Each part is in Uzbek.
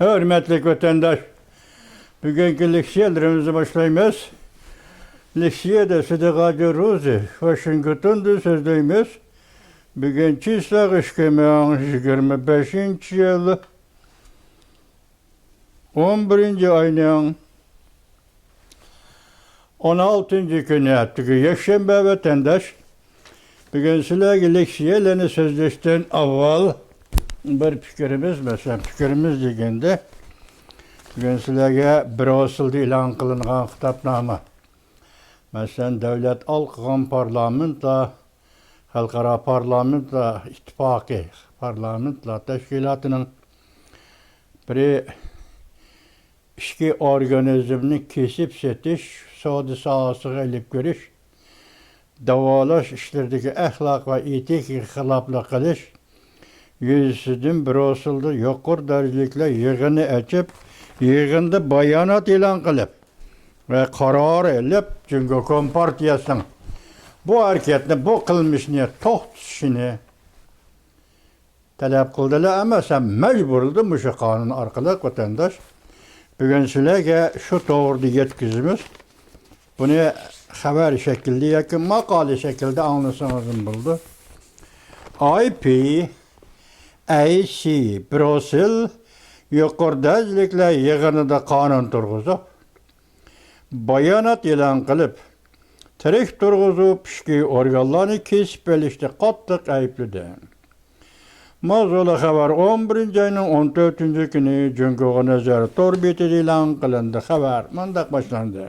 Hürmetli vatandaş, bugünkü leksiyalarımızı başlayımız. Leksiyada Sıdıkacı Ruzi, Washington'da sözleyimiz. Bugün Çislak İşkemeğin 25. yılı 11. ayının 16. günü ettik. Yaşşembe vatandaş, bugün sizlerle leksiyelerini sözleşten avval bir fikrimiz, mesela fikrimiz degende bugün sizlerge Brüssel'de ilan kılıngan kitapnama. Mesela devlet alkıgan parlamentla, halkara parlamentla, ittifakı parlamentla teşkilatının bir işki organizmini kesip setiş, savdı sahasıga elip görüş, davalaş işlerdeki ahlak ve etik ihtilaflı kılış, yüzüsüdün Brüssel'de yuqur dereclikle yığını açıp, yığında bayanat ilan kılıp ve karar elip, çünkü Kompartiyasının bu hareketini, bu kılmışını, tohtuşunu talep kıldılar ama sen mecburdu bu şu kanun arkalık vatandaş. Bugün sizlerge şu doğruda yetkizimiz, bunu haber şekilde, yakın makale şekilde anlasanızın buldu. IPAC Brüssel yuqorda yığınında kanun turguzup, bayanat ilan kılıp, tirik turguzup, işki organlarını kesip elişte qattiq ayıplıdı. Mazulu haber 11. ayının 14. günü Cüngüğü Nazarı torbeti ilan kılındı. Haber mandak başlandı.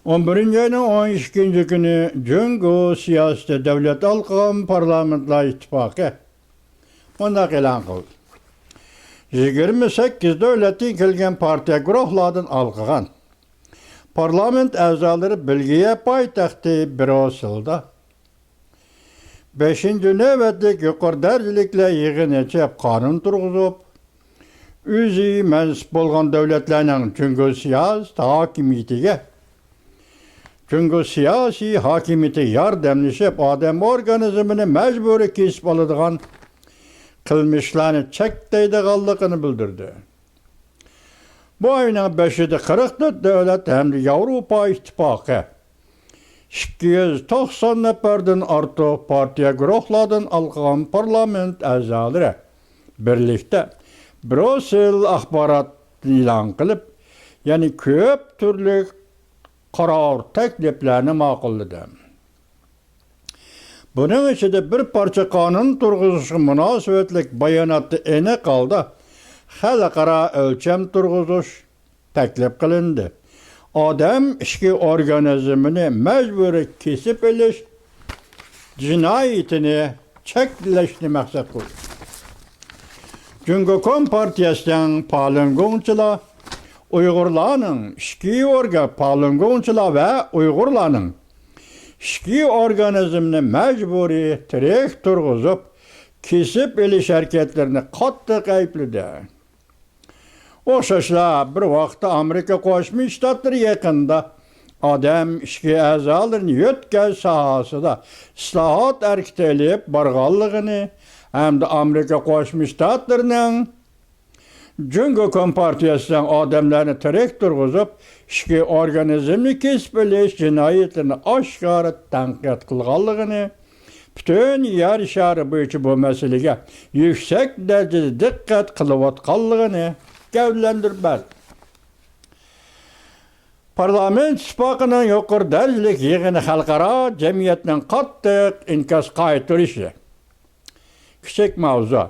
11. ayının 12. günü Cüngüğü siyasete devlet alkıgan parlamentla ittifakı mandak ilan kıldı. 28 devletin kelgen partiya guruhlardan alkıgan parlament azaları bilgiye paytaxtı Brüssel'de 5. növbetlik yuqur dercilikle yığın açıp kanun turguzup, üzü mensup bolgan devletlerinin çünkü siyasi hakimiyetiga, çünkü siyasi hakimiyeti yardımlaşıp adam organizmini mecburi kesip alıdığan kılmışlarını çekdeydiğallıqını bildirdi. Bu ayının 5'de 44 devlet hem de Avrupa İttifakı 290 neferden artıq partiya guruhlardan alqıgan parlament azaları birlikte Brüssel axbarat ilan kılıp, yani köp türlü karar tekliflerini maqulladı. Bunun içinde bir parça kanun turguzuşu münasebetlik bayanatı ene kaldı. Halkara ölçem turguzuş teklif kılındı. Adam işki organizmini mecburi kesip eliş, cinayetini çekleşni maksat koydu. Çünkü Kompartiyasının palıngonçıla, Uygurlarının işki palıngonçıla ve Uygurlarının işki organizmini mecburi tirik turguzup, kesip eliş hareketlerini qattiq ayıplıdı. Oxşaşla bir vaqtda Amerika Qo'shma Shtatları yakında adam işki azalarını yötkaz sahasida islohot hareketi elib barganligini hem de Amerika Qo'shma Shtatlarının Cüngü Kompartiyasidan odamlarni tirik turg'izib, ishki organizmni kesib olish jinoyatlarini oshkora tanqid qilganligini, butun yer shari bo'yicha bu masalaga yuksak darajada diqqat qilayotganligini gavdlandirdi. Parlament ittifoqining yuqori darajalik yig'ini xalqaro jamiyatning qattiq inkas qaytirishi. Kichik mavzu.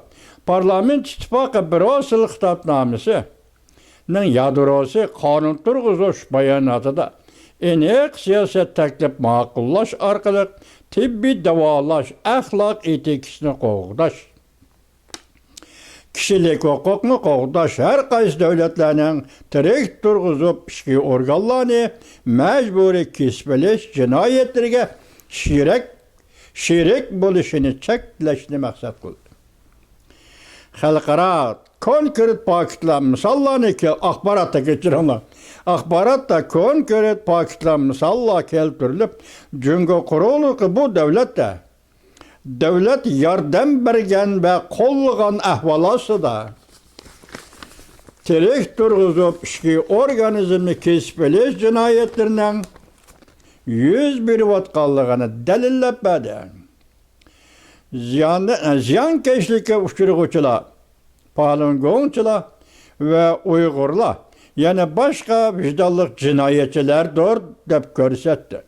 Parlament ittifoqi Brüssel xitobnomasining yadrosi qonun turg'izish bayonotida aniq siyosat taklif ma'qullash orqali tibbiy davolash, axloq etikasini qo'g'dash, kishilik huquqni qo'g'dash har qaysi davlatlarning tirik turg'izib ishki organlarni majburiy kesib olish jinoyatlariga sherik bo'lishini cheklashni maqsad qildi. Xalqaro konkret paketlar misollarni axborotda kechiringlar. Axborotda konkret paketlar misollar keltirilib, Cüngü quruluqi bu davlatda devlet yardım bergen ve kollagan ahvalası da terek turguzup işki organizmni kesip eliş cinayetlerinden 101 vatkallıgını delillep bedi. Ziyankeşlikке uçurguçula, palıngonçula ve Uygurla, yani başka vicdanlık cinayetçiler doğru dep görsetti.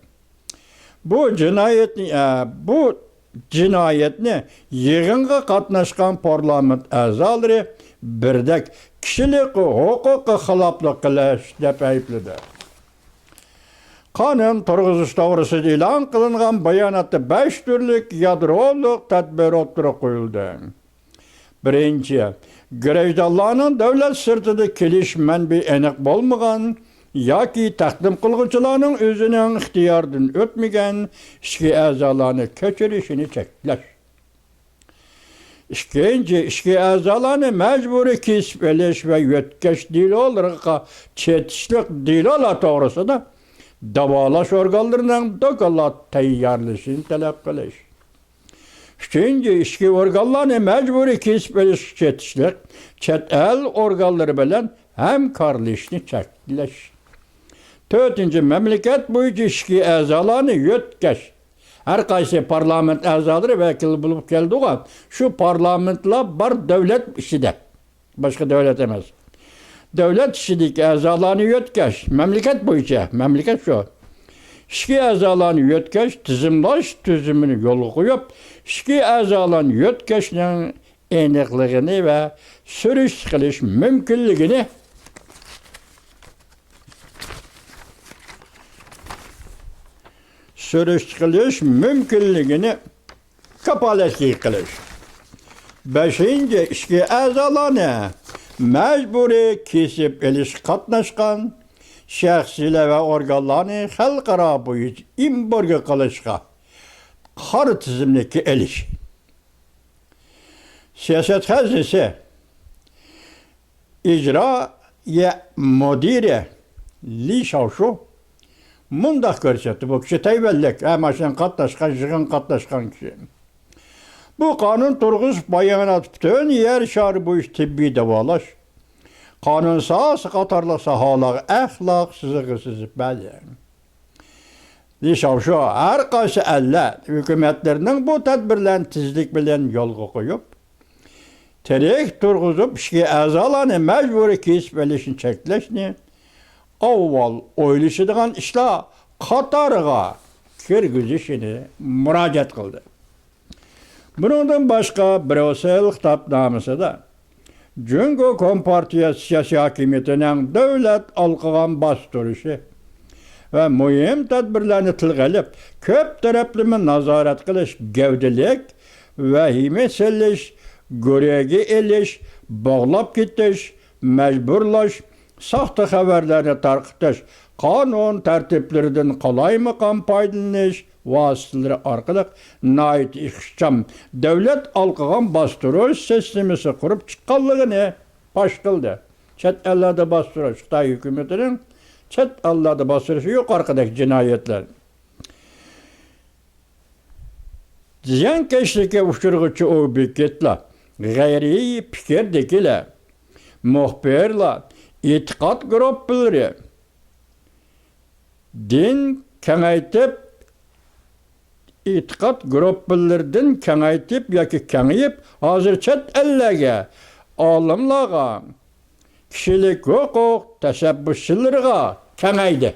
Bu cinayetni yığınga katnaşkan parlament azaları birdek kişilik hukuku xilaplık kılıç dep ayıpladı. Kanun turguzuş doğrusu ilan kılıngan bayanatı 5 türlük yadroluk tedbir oturup koyuldu. Birinci, Grejdalarının devlet sırtıda keliş menbi enik bolmagan, yoki taqdim qilguvchilarning o'zining ixtiyoridan o'tmagan ishki a'zolarni ko'chirishini cheklash. Ikkinchi, ishki a'zolarni majburiy kesib olish va yo'tkash delolariga chetishlik delolar to'g'risida davolash organlarining dokolat tayyorlashini talab qilish. Üçüncü, ishki organlarni majburiy kesib olish chetishlik chet el organlari bilan hamkorlashni cheklash. Dördüncü, memleket boyunca işki əzalarını yötkeş. Her qaysi parlament əzaları vekil bulup geldi olan şu parlamentla bar devlet işide. Başka devlet emez. Devlet işideki əzalarını yötkeş. Memleket boyunca, memleket şu. İşki əzalarını yötkeş, tüzümünü yolu koyup, işki əzalarını yötkeşinin enikliğini ve sürüş kılış mümkünlüğünü sürüş kılış mümkünlüğünü kapaletlik kılış. Beşinci, işki əzalarını mecburi kesip eliş katnaşkan şəxsilə və organlarını xalqara boyunca imborga kılışqa xar tizimdeki eliş. Siyaset hazinesi icra ya müdiri Li Shaoshu mundaq görsetdi. Bu kişi teyvellek, amaşın katlaşkan, jığın katlaşkan kişi. Bu kanun turğuz bayanat bütün yer şarı bu iş tibbi davalaş. Kanun sahası qatarlı sahalar əxlaq sızıqısız bəli. Li Shaoshu her qaysı əllər hükümetlerinin bu tədbirlərin tizlik bilen yolga koyup terek turguzup işki əzalarını mecburi kesip elişini çekleşini avval oylaşıdığan işler Katar'a kirgizişini müracaat kıldı. Bundan başka Brüssel kitapnamesi da Cungo Kompartiya siyasi hakimiyetinin devlet alqıgan bastırışı ve mühim tedbirlerini tilgelip köp taraflı nazaret kılış, gevdelik, vehime selliş, göregi eliş, bağlap gitiş, mecburlaş, sahtı haberlerini tarqıtış, kanun tertiplerinden kolay mı faydalanış vasıtaları arkalık nait işçam devlet alqıgan bastırış sistemisi kurup çıqqanlığını baş kıldı. Çet ellerde bastırış, Xitay hükümetinin çet ellerde bastırışı yok arkadaki cinayetler. Ziyankeşlikке uçurguçu obyeketler, gayri fikirdekiler, muhbirler, itiqat grupları, din kengaytip, itiqat gruplarından kengaytip yoki kengayip, hazır chet ellerge, olimlarga, kişilik hukuk teşebbüsçilerine kengaydi.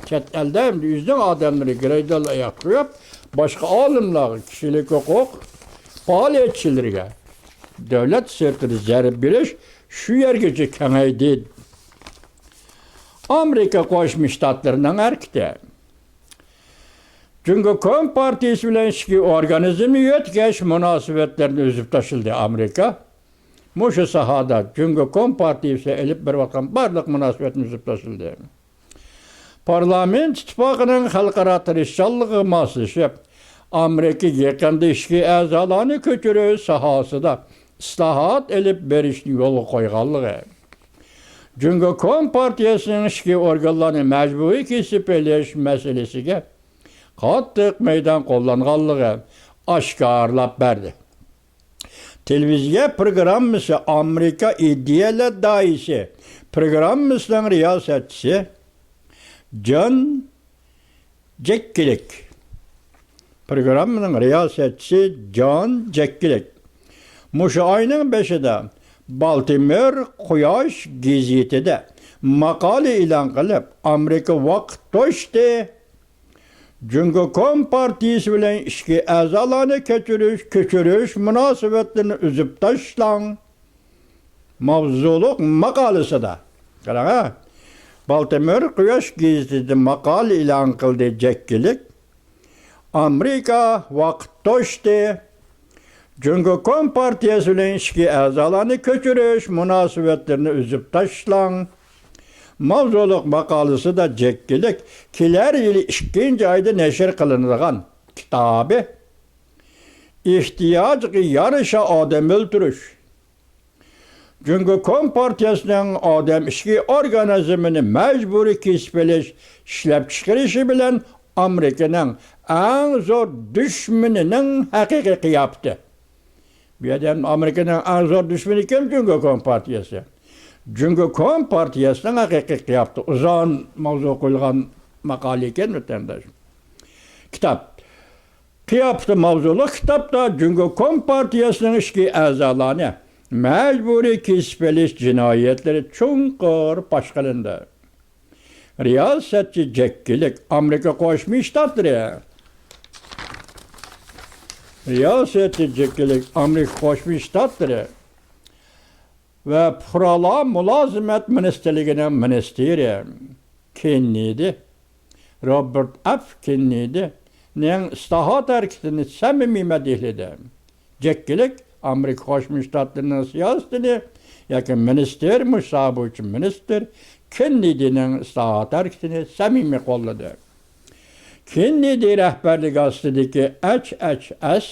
Chet elde yüzden adamları Grejdalar ayaklayıp, başka olimlar, kişilik hukuk faaliyetçilerine, devlet sırtını zerb biriş, şu yergeci kengaydi. Amerika Koşmuş Ştatlarından erkekte. Çünkü Kompartiyası bilen işki organizmi yötkeş münasebetlerini üzüp taşıldı Amerika. Muşu sahada çünkü Kompartiyası elip bir vakan barlık münasebetini üzüp taşıldı. Parlament ittifakının halkara tirişçallığı masışıp Amerika yakında işki azalarını kötürü sahası da islahat elip berişini yolu koygallığı. Çünkü Kompartiyasının işki organlarını mecburi kesip eliş meselesiga qattiq meydan qo'llanganligi aşkarlap berdi. Televizyon programması Amerika İdealar Daisi programmasının riyasetçisi John Jekyll. Programının riyasetçisi John Jekyll. Muşu ayının 5'inde Baltimore Quyosh gazetede makale ilan qilib, Amerika vaqt to'shdi. Çünkü Kompartiyasi bilan ishki a'zolarni ko'chirish munosabatlarini uzib tashlang. Mavzuliq maqolasida. Qarang, Baltimore Quyosh gazetida maqola e'lon qildi Jekyll. Amerika vaqt to'shdi. Çünkü Kompartiyasi bilan ishki a'zolarni ko'chirish munosabatlarini uzib tashlang. Mavzuliq maqolasi da Jekyll kelar yili 2 ayda nashr qilinadigan kitobi Ehtiyojga yarasha odam o'ldirish. Çünkü Kompartiyasining odam ishki organizmini majburiy kesib olish, ishlab chiqarishi bilan Amerikaning eng zo'r dushmanining haqiqiy qiyofati. Bu yerdan Amerikaning eng zo'r dushmani kim? Çünkü Kompartiyasi. Çünkü Kompartiyasining haqiqiy qiyofati uzun mavzu qo'yilgan maqola ekan vatandosh. Kitob. Qiyofati mavzuli kitobda Çünkü Kompartiyasining ishki a'zolarini majburiy kesib olish jinoyatlari chunqur fosh qilindi. Riyosatchi Jekyll Amerika Qo'shma Shtatlari. Riyosatchi Jekyll Amerika Qo'shma Shtatlari ve Fuqarolar Mulozimat Ministerligining ministeri Kennedy, Robert F. Kennedy'ning islohot harakatini samimiy madihladi. Jekyll Amerika Qo'shma Shtatlarining siyosatini yoki minister mushabuvchi minister Kennedy'ning islohot harakatini samimiy qo'lladi. Kennedy rahbarligi ostidagi HHS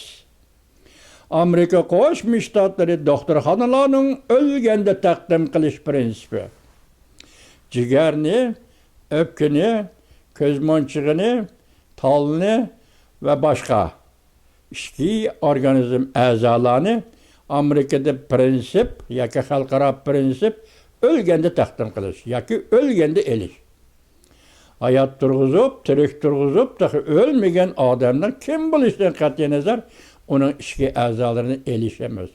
Amerika Qo'shma Shtatlari doktorxonalarining o'lganda taqdim qilish prinsipi. Jigarni, o'pkani, ko'zmonchig'ini, talni va boshqa ishki organizm a'zolarini Amerikada prinsip yoki xalqaro prinsip o'lganda taqdim qilish yoki o'lganda elish. Hayot turg'izib, tirik turg'izib, o'lmagan odamning kim bo'lishidan qat'iy nazar onun ishki a'zolarini elishamiz.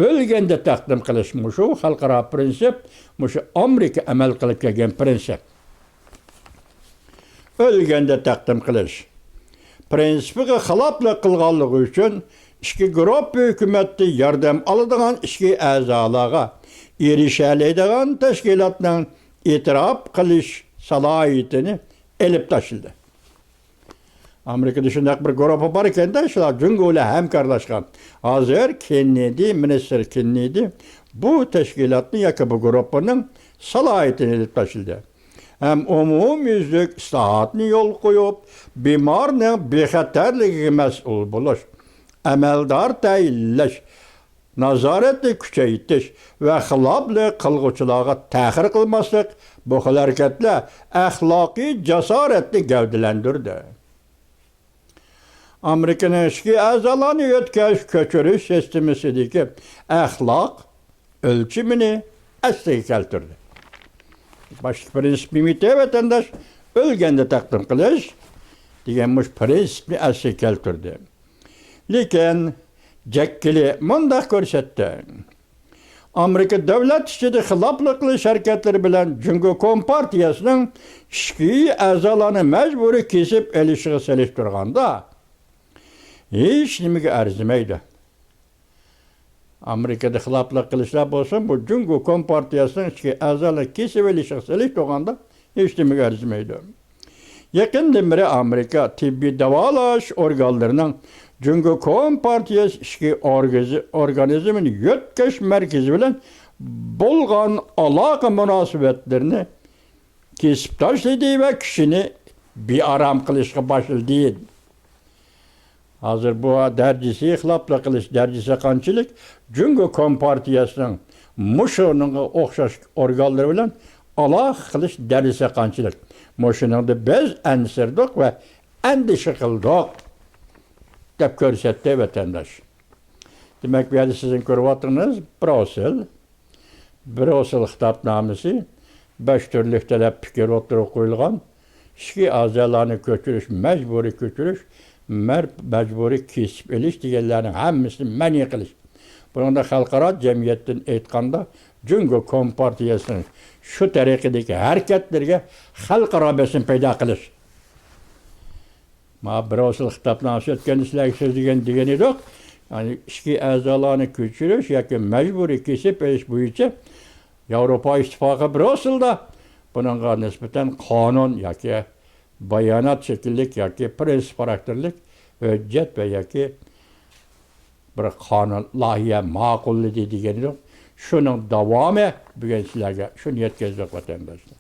O'lganda taqdim qilish mushu xalqaro prinsip, mushu Amerika amal qilib kelgan prinsip. O'lganda taqdim qilish. Prinsipiga xiloflik qilganligi uchun ishki guruh hukumatda yordam oladigan ishki a'zolarga erishiladigan tashkilotning e'tirof qilish salohiyatini elib tashildi. Amerika'da shunday bir guruh bor ekan-da, shular jungo'lar hamkorlashgan. Hozir minister Kennedy bu tashkilotni yoki bu guruhning salohiyatini elib tashildi. Hem umumyüzlük islohotni yo'l qo'yib, bemorning bexatarligiga mas'ul bo'lish, amaldor tayinlash, nazoratni kuchaytirish va xiloflik qilg'uvchilarga ta'xir qilmaslik bu xil harakatlar axloqiy jasoratni gavdalantirdi. Amerikaning ishki a'zolarini o'tkazish ko'chirish sistemasidagi axloq o'lchimini asliga keltirdi. Başka prinsipini vatandaş o'lganda taqdim qilish degan mush prinsipni asliga keltirdi. Lekin Jekyll mundaq ko'rsatdi. Amerika davlat ichida xiloflik qilish harakatlari bilan Jungo Kompartiyasining ishki a'zolarini majburiy kesib olishiga selish turganda hech nimaga arzimaydi. Amerika'da xiloflik qilishlar bo'lsin, bu Jungo Kompartiyasining ishki a'zolarini kesib olishiga selish turganda hech nimaga arzimaydi. Yaqindan beri Amerika tibbiy davolash organlarining Jungo Kompartiyasi ishki organizmini yo'tkash markazi bilan bo'lgan aloqa munosabatlarini kesib tashladi va kishini bearam qilishga boshladi. Hozir bu darajasi xiloflik qilish darajasi qanchalik Jungo Kompartiyasining mushuninga o'xshash organlar bilan aloqa qilish darajasi qanchalik. Mushiningda biz ansirdik va andisha qildik. deb ko'rsatdi vatandosh. Demak, bu yerda sizin ko'ryapsınız Brüssel xitobnomasi 5 turli talab fikr o'tirib qo'yilgan. Ichki a'zolarni ko'chirish, majburiy ko'chirish, majburiy kesib olish deganlarning hammasini ma'ni qilish. Bunda xalqaro jamiyatdan aytganda Jungo Kompartiyasining shu tariqadagi harakatlarga xalqaro bosim paydo qilish. Ma Brüssel xitobnomasi o'tgan sizlarga so'zlagan degan edik. Yani ichki a'zolarni ko'chirish yoki majburiy kesib olish bo'yicha Yevropa İttifakı Brüssel'da bununla nisbeten kanun yoki bayonot şekillik yoki prensip xarakterlik hujjat va yoki bir qonun loyiha ma'qulligi degan shuning davomi bugun sizlarga shuni yetkazdik vatandoshlar.